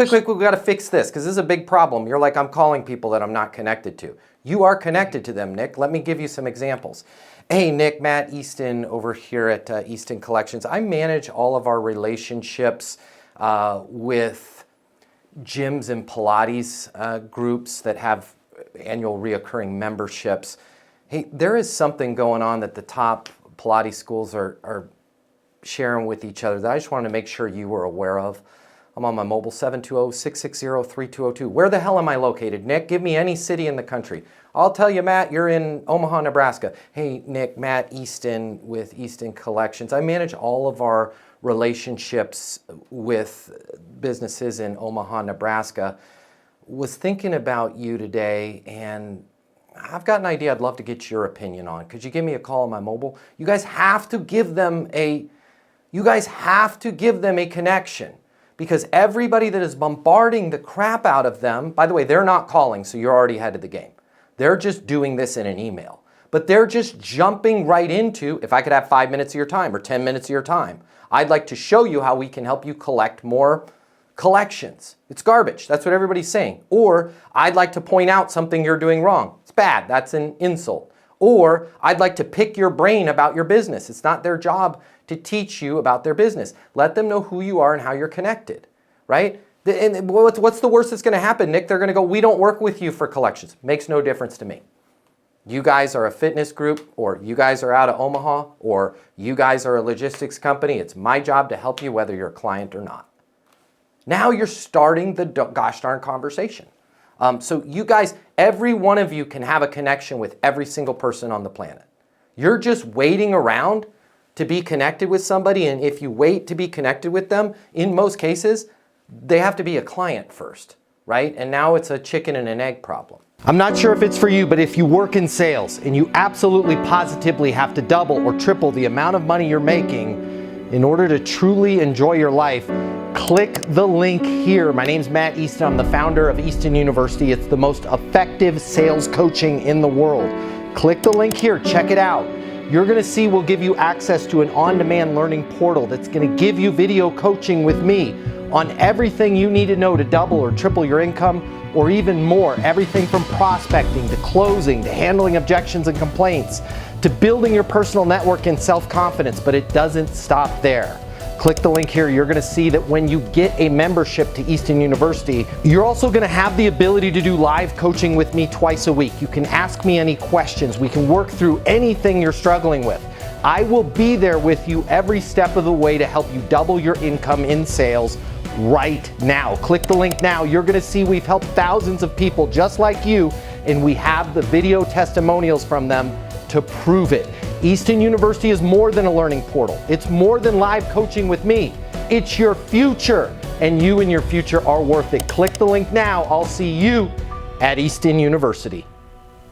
quick, we got to fix this because this is a big problem. You're like, I'm calling people that I'm not connected to. You are connected to them, Nick. Let me give you some examples. Hey, Nick, Matt Easton over here at Easton Collections. I manage all of our relationships with gyms and Pilates groups that have annual reoccurring memberships. Hey, there is something going on that the top Pilates schools are sharing with each other that I just wanted to make sure you were aware of. I'm on my mobile, 720-660-3202. Where the hell am I located, Nick? Give me any city in the country. I'll tell you, Matt, you're in Omaha, Nebraska. Hey, Nick, Matt Easton with Easton Collections. I manage all of our relationships with businesses in Omaha, Nebraska. Was thinking about you today, and I've got an idea I'd love to get your opinion on. Could you give me a call on my mobile? You guys have to give them a connection. Because everybody that is bombarding the crap out of them, by the way, they're not calling, so you're already ahead of the game. They're just doing this in an email. But they're just jumping right into, if I could have 5 minutes of your time or 10 minutes of your time, I'd like to show you how we can help you collect more collections. It's garbage. That's what everybody's saying. Or I'd like to point out something you're doing wrong. It's bad. That's an insult. Or I'd like to pick your brain about your business. It's not their job to teach you about their business. Let them know who you are and how you're connected, right? And what's the worst that's going to happen, Nick? They're going to go, we don't work with you for collections. Makes no difference to me. You guys are a fitness group, or you guys are out of Omaha, or you guys are a logistics company. It's my job to help you whether you're a client or not. Now you're starting the gosh darn conversation. So you guys, every one of you can have a connection with every single person on the planet. You're just waiting around to be connected with somebody, and if you wait to be connected with them, in most cases, they have to be a client first, right? And now it's a chicken and an egg problem. I'm not sure if it's for you, but if you work in sales and you absolutely positively have to double or triple the amount of money you're making in order to truly enjoy your life, click the link here. My name's Matt Easton. I'm the founder of Easton University. It's the most effective sales coaching in the world. Click the link here. Check it out. You're going to see we'll give you access to an on-demand learning portal that's going to give you video coaching with me on everything you need to know to double or triple your income, or even more. Everything from prospecting to closing to handling objections and complaints to building your personal network and self-confidence, but it doesn't stop there. Click the link here. You're going to see that when you get a membership to Easton University, you're also going to have the ability to do live coaching with me twice a week. You can ask me any questions. We can work through anything you're struggling with. I will be there with you every step of the way to help you double your income in sales right now. Click the link now. You're going to see we've helped thousands of people just like you, and we have the video testimonials from them to prove it. Easton University is more than a learning portal. It's more than live coaching with me. It's your future, and you and your future are worth it. Click the link now. I'll see you at Easton University.